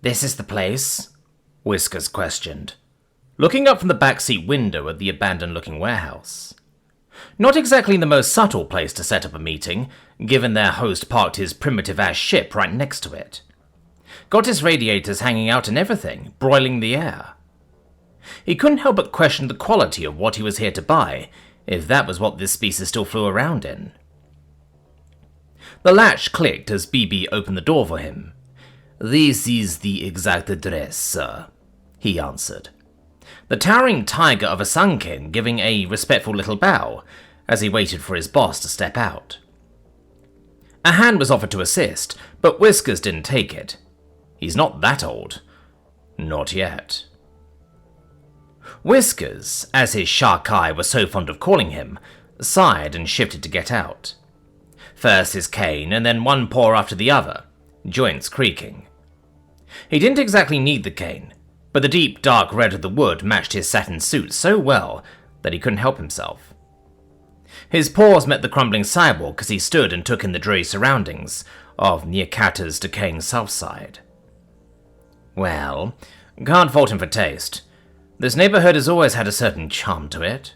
"This is the place?" Whiskers questioned, looking up from the backseat window at the abandoned-looking warehouse. Not exactly the most subtle place to set up a meeting, given their host parked his primitive-ass ship right next to it. Got his radiators hanging out and everything, broiling the air. He couldn't help but question the quality of what he was here to buy, if that was what this species still flew around in. The latch clicked as BB opened the door for him. "This is the exact address, sir," he answered. The towering tiger of a Sunkin giving a respectful little bow as he waited for his boss to step out. A hand was offered to assist, but Whiskers didn't take it. He's not that old. Not yet. Whiskers, as his Sharkai was so fond of calling him, sighed and shifted to get out. First his cane, and then one paw after the other, joints creaking. He didn't exactly need the cane, but the deep dark red of the wood matched his satin suit so well that he couldn't help himself. His paws met the crumbling sidewalk as he stood and took in the dreary surroundings of Nyakata's decaying south side. Well, can't fault him for taste. This neighborhood has always had a certain charm to it,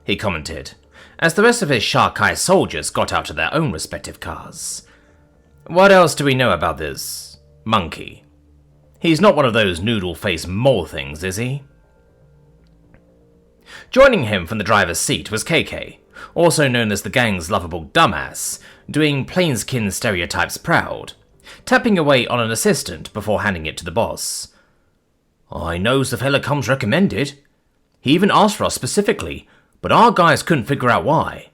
he commented, as the rest of his Sharkai soldiers got out to their own respective cars. What else do we know about this monkey? He's not one of those noodle-faced mole things, is he? Joining him from the driver's seat was KK, also known as the gang's lovable dumbass, doing plainskin stereotypes proud, tapping away on an assistant before handing it to the boss. "I knows the fella comes recommended. He even asked for us specifically, but our guys couldn't figure out why.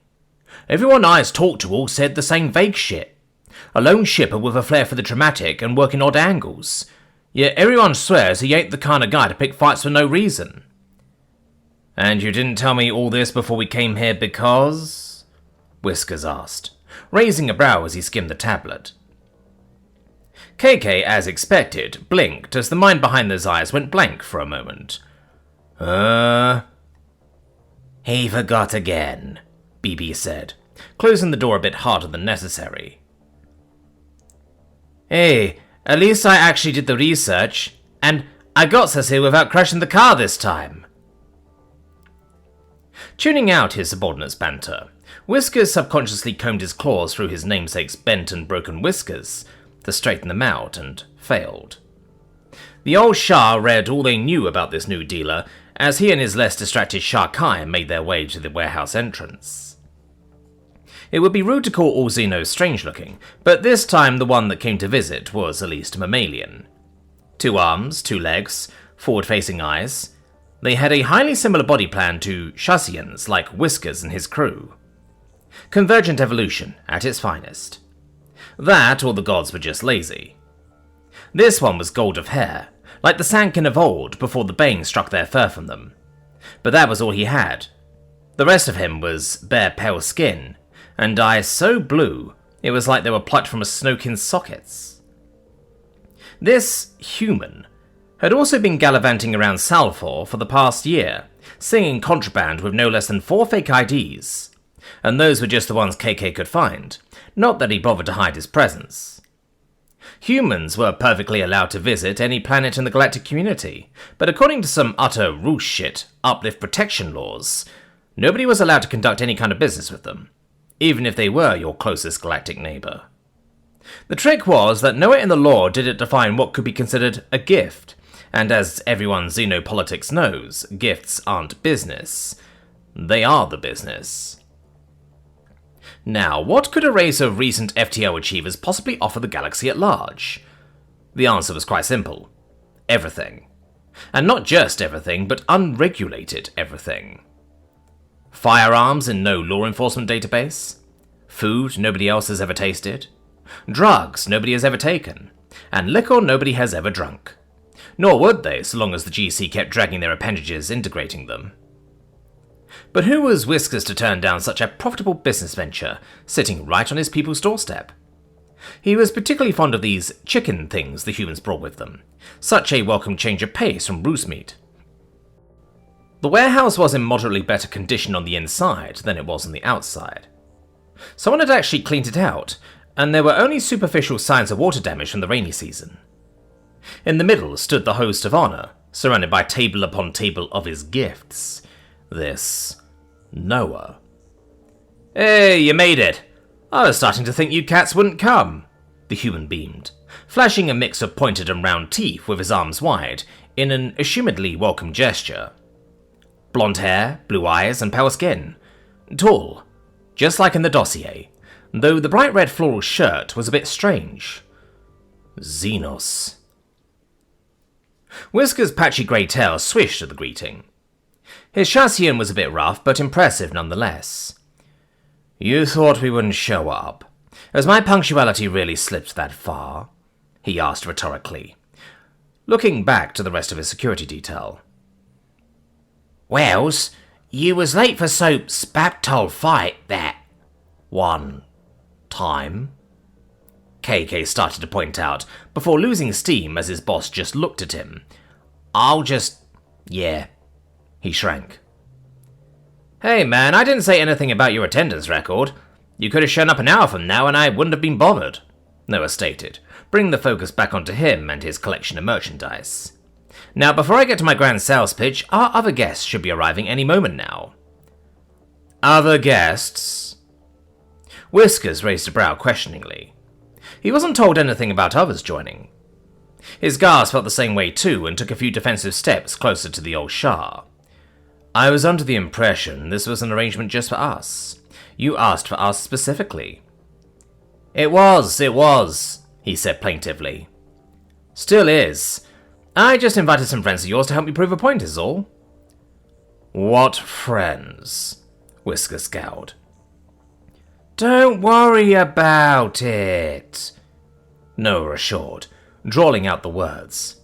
Everyone I's talked to all said the same vague shit. A lone shipper with a flair for the dramatic and working odd angles. Yet everyone swears he ain't the kind of guy to pick fights for no reason." "And you didn't tell me all this before we came here because?" Whiskers asked, raising a brow as he skimmed the tablet. KK, as expected, blinked as the mind behind those eyes went blank for a moment. He forgot again, BB said, closing the door a bit harder than necessary. "Hey, at least I actually did the research, and I got us here without crashing the car this time." Tuning out his subordinate's banter, Whiskers subconsciously combed his claws through his namesake's bent and broken whiskers to straighten them out, and failed. The old Shah read all they knew about this new dealer as he and his less distracted Sharkai made their way to the warehouse entrance. It would be rude to call all Xenos strange-looking, but this time the one that came to visit was at least mammalian. 2 arms, 2 legs, forward-facing eyes. They had a highly similar body plan to Shasians like Whiskers and his crew. Convergent evolution at its finest. That, or the gods were just lazy. This one was gold of hair, like the Sankin of old before the Bane struck their fur from them. But that was all he had. The rest of him was bare pale skin, and eyes so blue it was like they were plucked from a Snowkin's sockets. This human had also been gallivanting around Salfor for the past year, singing contraband with no less than 4 fake IDs, and those were just the ones KK could find, not that he bothered to hide his presence. Humans were perfectly allowed to visit any planet in the galactic community, but according to some utter roosh shit uplift protection laws, nobody was allowed to conduct any kind of business with them, even if they were your closest galactic neighbor. The trick was that nowhere in the law did it define what could be considered a gift, and as everyone xenopolitics knows, gifts aren't business. They are the business. Now, what could a race of recent FTO achievers possibly offer the galaxy at large? The answer was quite simple. Everything. And not just everything, but unregulated everything. Firearms in no law enforcement database. Food nobody else has ever tasted. Drugs nobody has ever taken. And liquor nobody has ever drunk. Nor would they, so long as the GC kept dragging their appendages integrating them. But who was Whiskers to turn down such a profitable business venture, sitting right on his people's doorstep? He was particularly fond of these chicken things the humans brought with them, such a welcome change of pace from roost meat. The warehouse was in moderately better condition on the inside than it was on the outside. Someone had actually cleaned it out, and there were only superficial signs of water damage from the rainy season. In the middle stood the host of honor, surrounded by table upon table of his gifts. This Noah. "Hey, you made it! I was starting to think you cats wouldn't come," the human beamed, flashing a mix of pointed and round teeth with his arms wide in an assumedly welcome gesture. Blonde hair, blue eyes, and pale skin. Tall, just like in the dossier, though the bright red floral shirt was a bit strange. Xenos. Whisker's patchy grey tail swished at the greeting. His chassis was a bit rough, but impressive nonetheless. "You thought we wouldn't show up? Has my punctuality really slipped that far?" he asked rhetorically, looking back to the rest of his security detail. "Wells, you was late for Soap's baptole fight that one time," KK started to point out, before losing steam as his boss just looked at him. Yeah, he shrank. "Hey man, I didn't say anything about your attendance record. You could have shown up an hour from now and I wouldn't have been bothered," Noah stated, bringing the focus back onto him and his collection of merchandise. "Now, before I get to my grand sales pitch, our other guests should be arriving any moment now." "Other guests?" Whiskers raised a brow questioningly. He wasn't told anything about others joining. His guards felt the same way too and took a few defensive steps closer to the old Shah. "I was under the impression this was an arrangement just for us. You asked for us specifically." It was, he said plaintively. "Still is. I just invited some friends of yours to help me prove a point is all." "What friends?" Whisker scowled. "Don't worry about it," Noah assured, drawling out the words.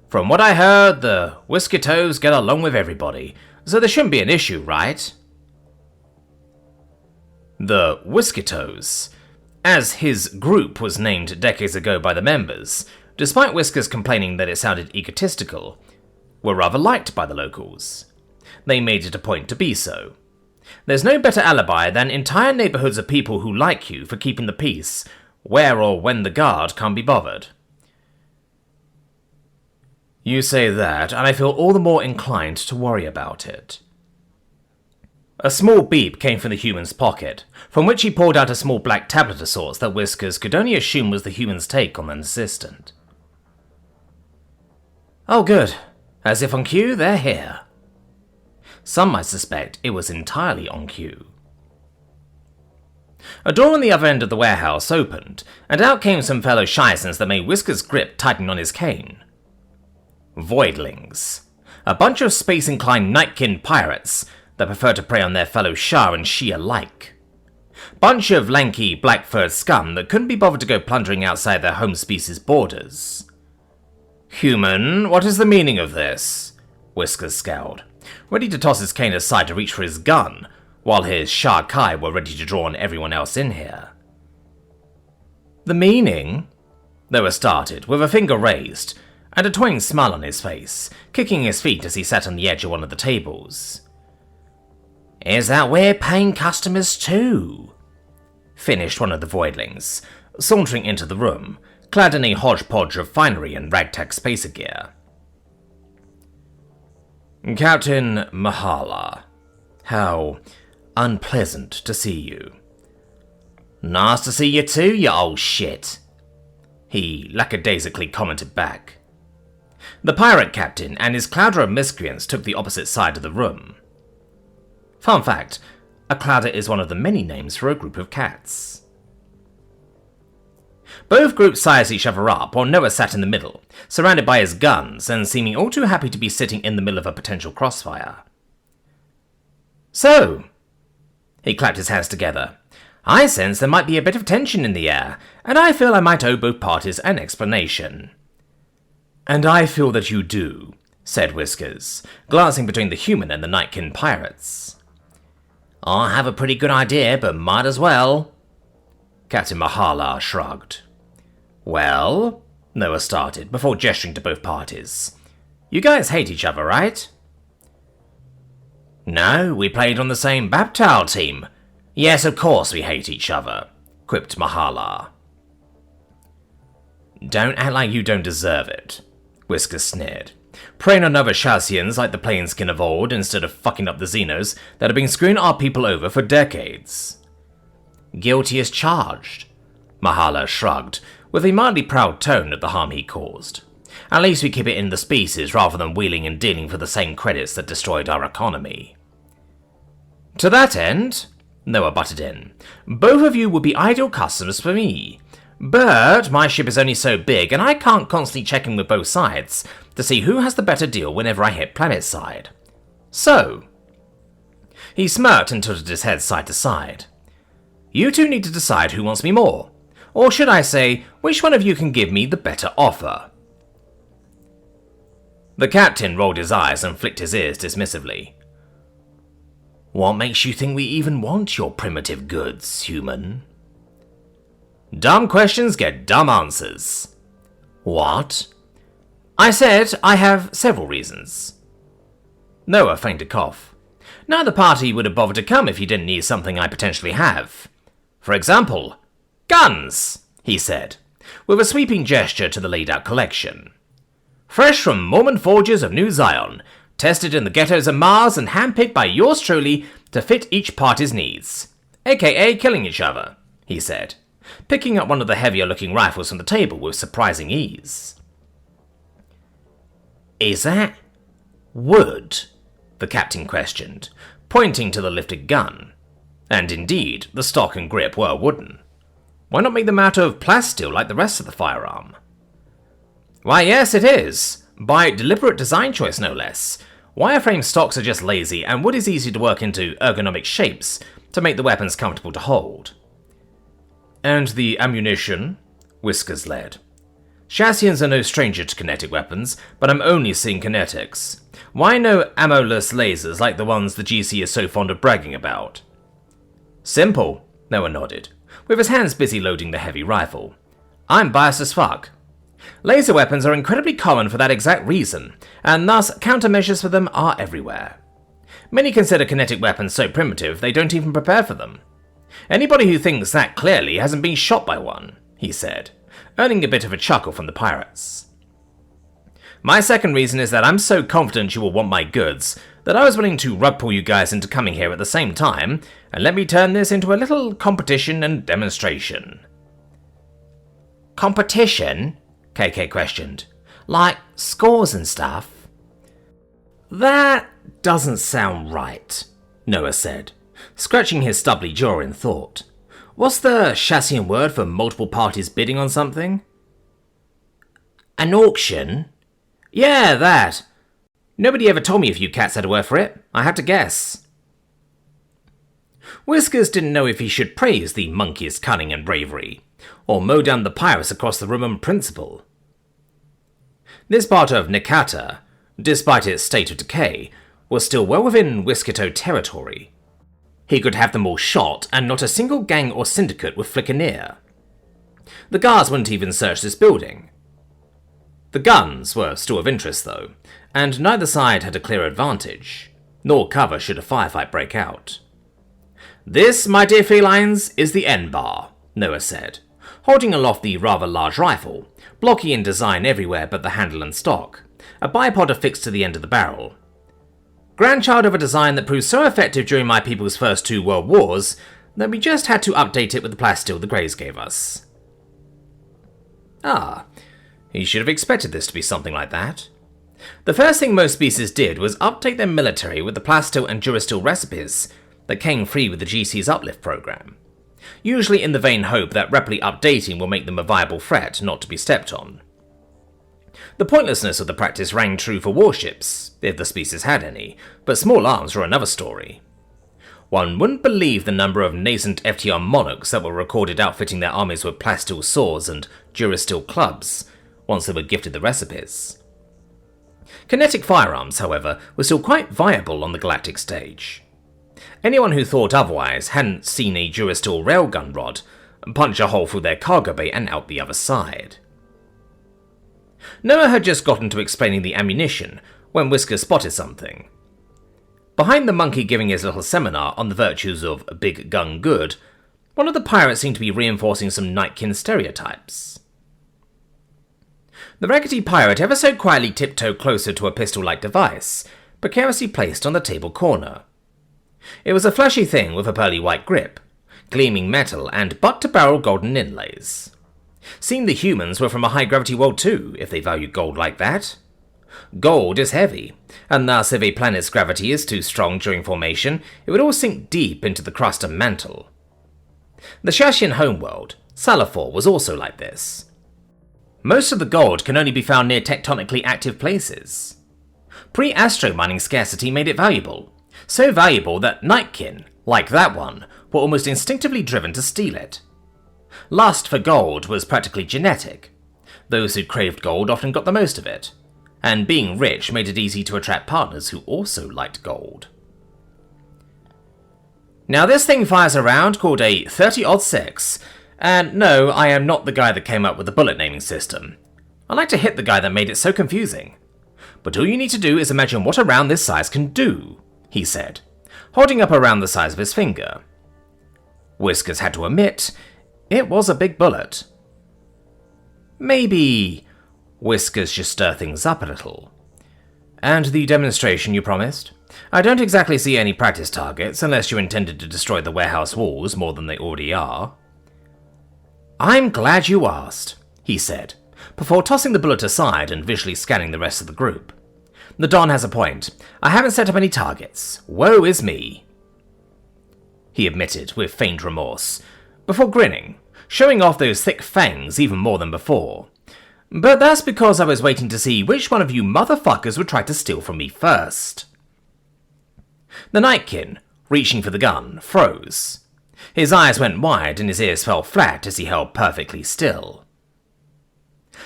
"From what I heard, the Whisker-Toes get along with everybody, so there shouldn't be an issue, right?" The Whisker-Toes, as his group was named decades ago by the members, despite Whiskers complaining that it sounded egotistical, were rather liked by the locals. They made it a point to be so. There's no better alibi than entire neighborhoods of people who like you for keeping the peace, where or when the guard can't be bothered. You say that, and I feel all the more inclined to worry about it. A small beep came from the human's pocket, from which he pulled out a small black tablet of sorts that Whiskers could only assume was the human's take on an assistant. "Oh good. As if on cue, they're here." Some might suspect it was entirely on cue. A door on the other end of the warehouse opened, and out came some fellow Shysons that made Whisker's grip tighten on his cane. Voidlings. A bunch of space-inclined nightkin pirates that prefer to prey on their fellow Shah and Shi alike. Bunch of lanky, black-furred scum that couldn't be bothered to go plundering outside their home species' borders. "Human, what is the meaning of this?" Whiskers scowled, ready to toss his cane aside to reach for his gun, while his Shah Kai were ready to draw on everyone else in here. "The meaning?" Noah started, with a finger raised, and a toying smile on his face, kicking his feet as he sat on the edge of one of the tables. "Is that we're paying customers too?" finished one of the voidlings, sauntering into the room, clad in a hodgepodge of finery and ragtag spacer gear. "Captain Mahala, how unpleasant to see you." "Nice to see you too, you old shit," he lackadaisically commented back. The pirate captain and his clouder of miscreants took the opposite side of the room. Fun fact, a clouder is one of the many names for a group of cats. Both groups sized each other up while Noah sat in the middle, surrounded by his guns and seeming all too happy to be sitting in the middle of a potential crossfire. "So," he clapped his hands together, "I sense there might be a bit of tension in the air, and I feel I might owe both parties an explanation." "And I feel that you do," said Whiskers, glancing between the human and the nightkin pirates. "I have a pretty good idea, but might as well." Captain Mahala shrugged. "Well," Noah started, before gesturing to both parties. "You guys hate each other, right?" "No, we played on the same Baptile team. Yes, of course we hate each other," quipped Mahala. "Don't act like you don't deserve it," Whiskers sneered. Preying on other Shazians like the Plainskin of old instead of fucking up the Xenos that have been screwing our people over for decades. Guilty as charged. Mahala shrugged, with a mildly proud tone at the harm he caused. At least we keep it in the species rather than wheeling and dealing for the same credits that destroyed our economy. To that end, Noah butted in, both of you would be ideal customers for me. But my ship is only so big and I can't constantly check in with both sides to see who has the better deal whenever I hit planet side. So, he smirked and tilted his head side to side. You two need to decide who wants me more. Or should I say, which one of you can give me the better offer? The captain rolled his eyes and flicked his ears dismissively. What makes you think we even want your primitive goods, human? Dumb questions get dumb answers. What? I said I have several reasons. Noah feigned a cough. Neither party would have bothered to come if you didn't need something I potentially have. For example, guns, he said, with a sweeping gesture to the laid-out collection. Fresh from Mormon forges of New Zion, tested in the ghettos of Mars and handpicked by yours truly to fit each party's needs. AKA killing each other, he said, picking up one of the heavier-looking rifles from the table with surprising ease. Is that wood? The captain questioned, pointing to the lifted gun. And indeed, the stock and grip were wooden. Why not make them out of plasteel like the rest of the firearm? Why, yes, it is. By deliberate design choice, no less. Wireframe stocks are just lazy, and wood is easy to work into ergonomic shapes to make the weapons comfortable to hold. And the ammunition? Whiskers led. Shazians are no stranger to kinetic weapons, but I'm only seeing kinetics. Why no ammo-less lasers like the ones the GC is so fond of bragging about? Simple, Noah nodded, with his hands busy loading the heavy rifle. I'm biased as fuck. Laser weapons are incredibly common for that exact reason, and thus countermeasures for them are everywhere. Many consider kinetic weapons so primitive they don't even prepare for them. Anybody who thinks that clearly hasn't been shot by one, he said, earning a bit of a chuckle from the pirates. My second reason is that I'm so confident you will want my goods that I was willing to rug pull you guys into coming here at the same time, and let me turn this into a little competition and demonstration. Competition? KK questioned. Like scores and stuff? That doesn't sound right, Noah said, scratching his stubbly jaw in thought. What's the Shazian word for multiple parties bidding on something? An auction? Yeah, that. Nobody ever told me if you cats had a word for it. I had to guess. Whiskers didn't know if he should praise the monkey's cunning and bravery, or mow down the pirates across the room on principle. This part of Nikata, despite its state of decay, was still well within Whiskito territory. He could have them all shot, and not a single gang or syndicate would flick an ear. The guards wouldn't even search this building. The guns were still of interest, though, and neither side had a clear advantage, nor cover should a firefight break out. This, my dear felines, is the N-bar, Noah said, holding aloft the rather large rifle, blocky in design everywhere but the handle and stock, a bipod affixed to the end of the barrel. Grandchild of a design that proved so effective during my people's first 2 world wars that we just had to update it with the plasteel the Greys gave us. Ah, he should have expected this to be something like that. The first thing most species did was update their military with the plasteel and durasteel recipes that came free with the GC's uplift program, usually in the vain hope that rapidly updating will make them a viable threat not to be stepped on. The pointlessness of the practice rang true for warships, if the species had any, but small arms were another story. One wouldn't believe the number of nascent FTR monarchs that were recorded outfitting their armies with plasteel swords and durasteel clubs, once they were gifted the recipes. Kinetic firearms, however, were still quite viable on the galactic stage. Anyone who thought otherwise hadn't seen a durasteel railgun rod punch a hole through their cargo bay and out the other side. Noah had just gotten to explaining the ammunition when Whisker spotted something. Behind the monkey giving his little seminar on the virtues of big gun good, one of the pirates seemed to be reinforcing some Nightkin stereotypes. The raggedy pirate ever so quietly tiptoed closer to a pistol-like device, precariously placed on the table corner. It was a fleshy thing with a pearly white grip, gleaming metal, and butt-to-barrel golden inlays. Seemed the humans were from a high-gravity world too, if they valued gold like that. Gold is heavy, and thus if a planet's gravity is too strong during formation, it would all sink deep into the crust and mantle. The Shashian homeworld, Salafor, was also like this. Most of the gold can only be found near tectonically active places. Pre-astro mining scarcity made it valuable, so valuable that Nightkin, like that one, were almost instinctively driven to steal it. Lust for gold was practically genetic. Those who craved gold often got the most of it, and being rich made it easy to attract partners who also liked gold. Now this thing fires a round called a 30-06, and no, I am not the guy that came up with the bullet naming system. I like to hit the guy that made it so confusing. But all you need to do is imagine what a round this size can do, he said, holding up a round the size of his finger. Whiskers had to admit, it was a big bullet. Maybe Whiskers should stir things up a little. And the demonstration you promised? I don't exactly see any practice targets unless you intended to destroy the warehouse walls more than they already are. I'm glad you asked, he said, before tossing the bullet aside and visually scanning the rest of the group. The Don has a point. I haven't set up any targets. Woe is me, he admitted with faint remorse, before grinning, showing off those thick fangs even more than before. But that's because I was waiting to see which one of you motherfuckers would try to steal from me first. The Nightkin, reaching for the gun, froze. His eyes went wide and his ears fell flat as he held perfectly still.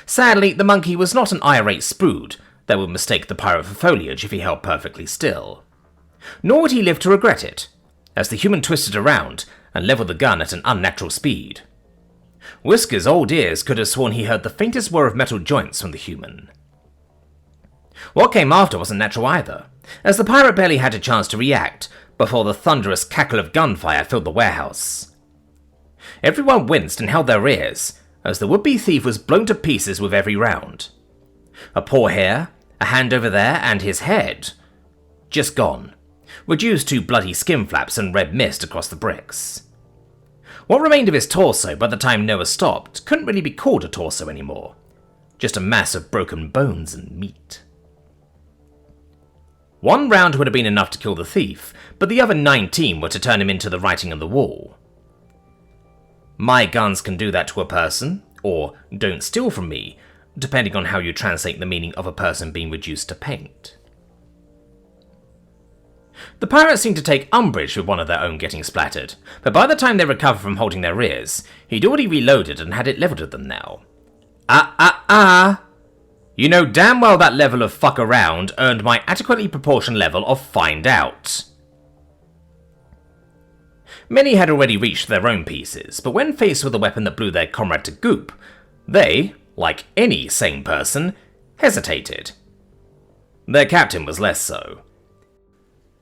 Sadly, the monkey was not an irate sprood that would mistake the pirate for foliage if he held perfectly still. Nor would he live to regret it, as the human twisted around and levelled the gun at an unnatural speed. Whisker's old ears could have sworn he heard the faintest whir of metal joints from the human. What came after wasn't natural either, as the pirate barely had a chance to react before the thunderous cackle of gunfire filled the warehouse. Everyone winced and held their ears, as the would-be thief was blown to pieces with every round. A paw here, a hand over there, and his head just gone, reduced to bloody skin flaps and red mist across the bricks. What remained of his torso by the time Noah stopped couldn't really be called a torso anymore, just a mass of broken bones and meat. One round would have been enough to kill the thief, but the other 19 were to turn him into the writing on the wall. My guns can do that to a person, or don't steal from me, depending on how you translate the meaning of a person being reduced to paint. The pirates seemed to take umbrage with one of their own getting splattered, but by the time they recovered from holding their ears, he'd already reloaded and had it levelled at them now. You know damn well that level of fuck around earned my adequately proportioned level of find out. Many had already reached their own pieces, but when faced with a weapon that blew their comrade to goop, they, like any sane person, hesitated. Their captain was less so.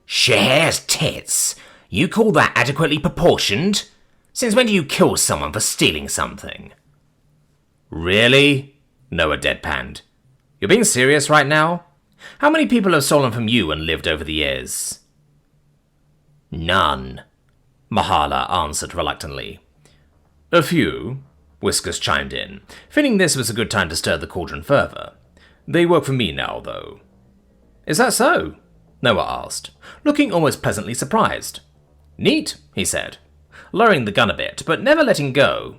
Shares tits. You call that adequately proportioned? Since when do you kill someone for stealing something? Really? Noah deadpanned. You're being serious right now? How many people have stolen from you and lived over the years? None, Mahala answered reluctantly. A few, Whiskers chimed in, feeling this was a good time to stir the cauldron further. They work for me now, though. Is that so? Noah asked, looking almost pleasantly surprised. Neat, he said, lowering the gun a bit, but never letting go.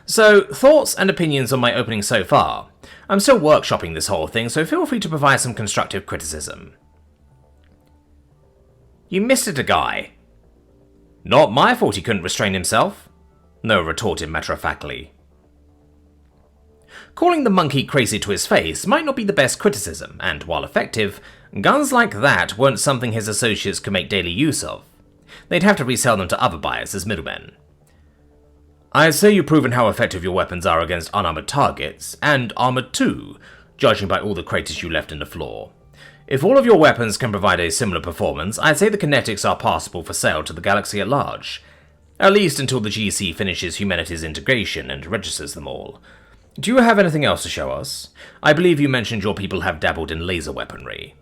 So, thoughts and opinions on my opening so far. I'm still workshopping this whole thing, so feel free to provide some constructive criticism. You missed it, a guy. Not my fault he couldn't restrain himself, Noah retorted matter-of-factly. Calling the monkey crazy to his face might not be the best criticism, and while effective, guns like that weren't something his associates could make daily use of. They'd have to resell them to other buyers as middlemen. I'd say you've proven how effective your weapons are against unarmored targets, and armored too, judging by all the craters you left in the floor. If all of your weapons can provide a similar performance, I'd say the kinetics are passable for sale to the galaxy at large. At least until the GC finishes humanity's integration and registers them all. Do you have anything else to show us? I believe you mentioned your people have dabbled in laser weaponry.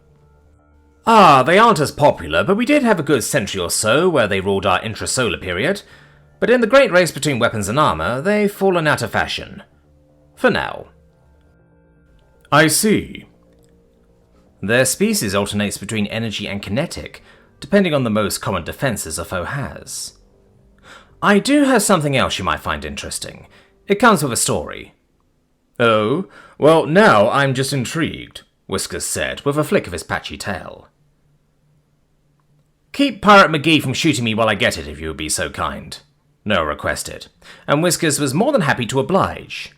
They aren't as popular, but we did have a good century or so where they ruled our intrasolar period. But in the great race between weapons and armor, they've fallen out of fashion. For now. I see. Their species alternates between energy and kinetic, depending on the most common defenses a foe has. I do have something else you might find interesting. It comes with a story. Oh, well now I'm just intrigued, Whiskers said with a flick of his patchy tail. Keep Pirate McGee from shooting me while I get it if you would be so kind, Noah requested, and Whiskers was more than happy to oblige.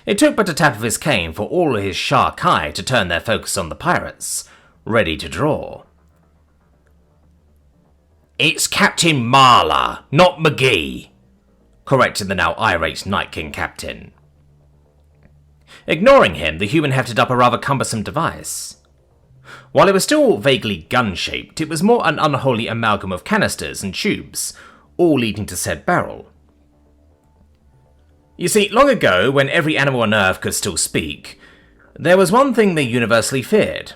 It took but a tap of his cane for all his shark eye to turn their focus on the pirates, ready to draw. It's Captain Marla, not McGee, corrected the now irate Night King captain. Ignoring him, the human hefted up a rather cumbersome device. While it was still vaguely gun-shaped, it was more an unholy amalgam of canisters and tubes, all leading to said barrel. You see, long ago, when every animal on Earth could still speak, there was one thing they universally feared.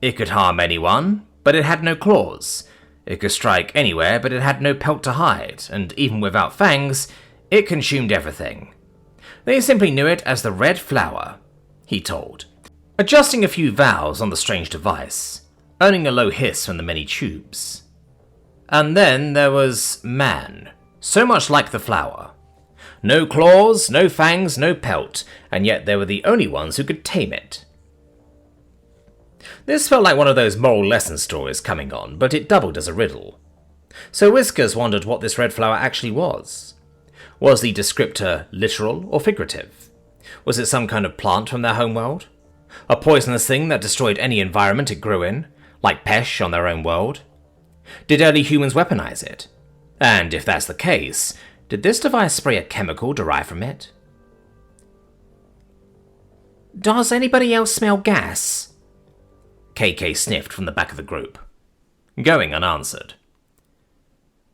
It could harm anyone, but it had no claws. It could strike anywhere, but it had no pelt to hide, and even without fangs, it consumed everything. They simply knew it as the Red Flower, he told, adjusting a few valves on the strange device, earning a low hiss from the many tubes. And then there was man, so much like the flower. No claws, no fangs, no pelt, and yet they were the only ones who could tame it. This felt like one of those moral lesson stories coming on, but it doubled as a riddle. So Whiskers wondered what this red flower actually was. Was the descriptor literal or figurative? Was it some kind of plant from their homeworld? A poisonous thing that destroyed any environment it grew in, like Pesh on their own world? Did early humans weaponize it? And if that's the case, did this device spray a chemical derived from it? Does anybody else smell gas? KK sniffed from the back of the group, going unanswered.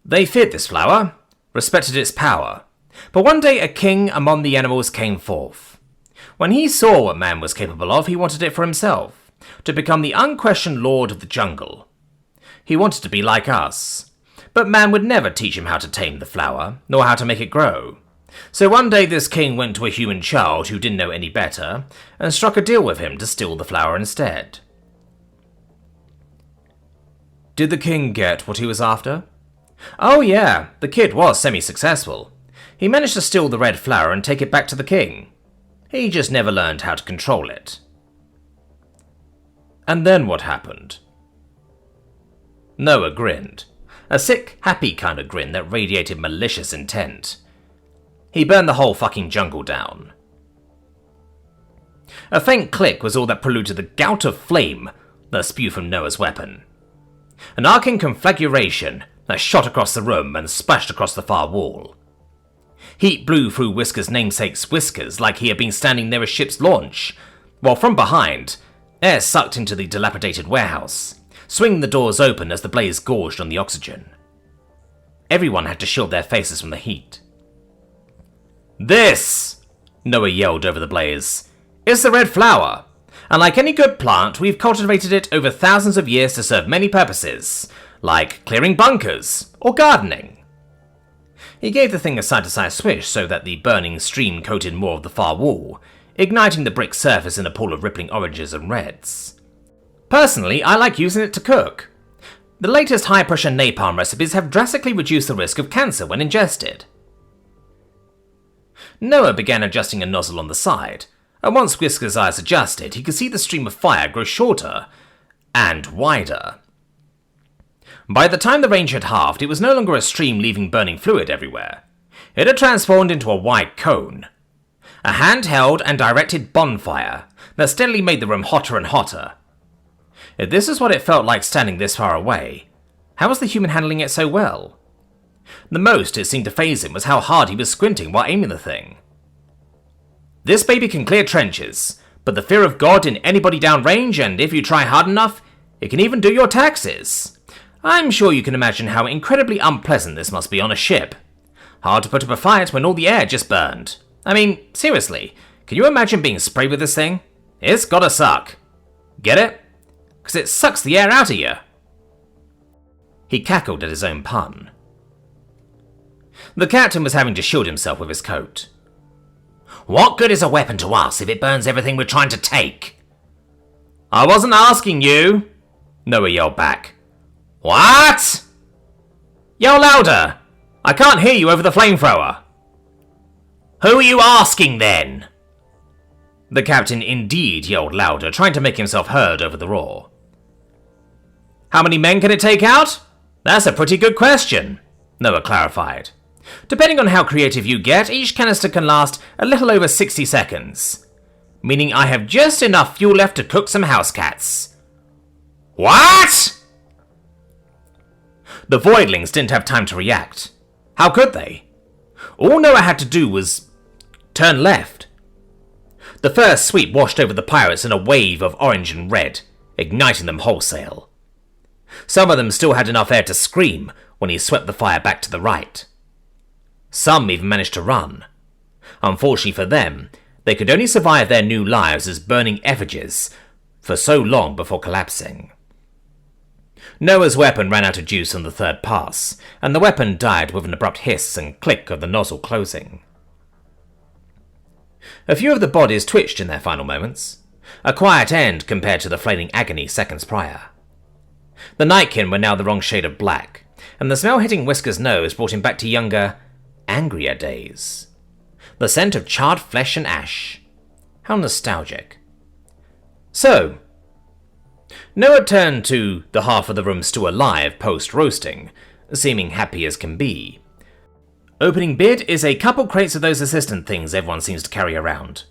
They feared this flower, respected its power, but one day a king among the animals came forth. When he saw what man was capable of, he wanted it for himself, to become the unquestioned lord of the jungle. He wanted to be like us, but man would never teach him how to tame the flower, nor how to make it grow. So one day this king went to a human child who didn't know any better, and struck a deal with him to steal the flower instead. Did the king get what he was after? Oh yeah, the kid was semi-successful. He managed to steal the red flower and take it back to the king. He just never learned how to control it. And then what happened? Noah grinned. A sick, happy kind of grin that radiated malicious intent. He burned the whole fucking jungle down. A faint click was all that preluded the gout of flame that spewed from Noah's weapon. An arcing conflagration that shot across the room and splashed across the far wall. Heat blew through Whisker's namesake's whiskers like he had been standing near a ship's launch, while from behind, air sucked into the dilapidated warehouse, swinging the doors open as the blaze gorged on the oxygen. Everyone had to shield their faces from the heat. This, Noah yelled over the blaze, is the red flower, and like any good plant, we've cultivated it over thousands of years to serve many purposes, like clearing bunkers or gardening. He gave the thing a side-to-side swish so that the burning stream coated more of the far wall, igniting the brick surface in a pool of rippling oranges and reds. Personally, I like using it to cook. The latest high-pressure napalm recipes have drastically reduced the risk of cancer when ingested. Noah began adjusting a nozzle on the side, and once Whisker's eyes adjusted, he could see the stream of fire grow shorter and wider. By the time the range had halved, it was no longer a stream leaving burning fluid everywhere. It had transformed into a wide cone. A handheld and directed bonfire that steadily made the room hotter and hotter. If this is what it felt like standing this far away, how was the human handling it so well? The most it seemed to faze him was how hard he was squinting while aiming the thing. This baby can clear trenches, but the fear of God in anybody downrange, and if you try hard enough, it can even do your taxes. I'm sure you can imagine how incredibly unpleasant this must be on a ship. Hard to put up a fight when all the air just burned. I mean, seriously, Can you imagine being sprayed with this thing? It's gotta suck. Get it? 'Cause it sucks the air out of you. He cackled at his own pun. The captain was having to shield himself with his coat. What good is a weapon to us if it burns everything we're trying to take? I wasn't asking you, Noah yelled back. What? Yell louder! I can't hear you over the flamethrower. Who are you asking then? The captain indeed yelled louder, trying to make himself heard over the roar. How many men can it take out? That's a pretty good question, Noah clarified. Depending on how creative you get, each canister can last a little over 60 seconds. Meaning I have just enough fuel left to cook some house cats. What? The voidlings didn't have time to react. How could they? All Noah had to do was turn left. The first sweep washed over the pirates in a wave of orange and red, igniting them wholesale. Some of them still had enough air to scream when he swept the fire back to the right. Some even managed to run. Unfortunately for them, they could only survive their new lives as burning effigies for so long before collapsing. Noah's weapon ran out of juice on the third pass, and the weapon died with an abrupt hiss and click of the nozzle closing. A few of the bodies twitched in their final moments, a quiet end compared to the flaming agony seconds prior. The nightkin were now the wrong shade of black, and the smell hitting Whisker's nose brought him back to younger, angrier days. The scent of charred flesh and ash. How nostalgic. So, Noah turned to the half of the room still alive post-roasting, seeming happy as can be. Opening bid is a couple crates of those assistant things everyone seems to carry around.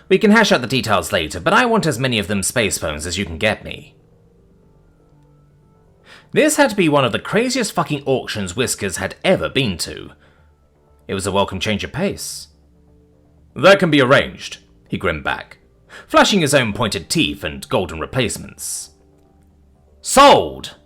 We can hash out the details later, but I want as many of them space phones as you can get me. This had to be one of the craziest fucking auctions Whiskers had ever been to. It was a welcome change of pace. That can be arranged, he grinned back, flashing his own pointed teeth and golden replacements. Sold!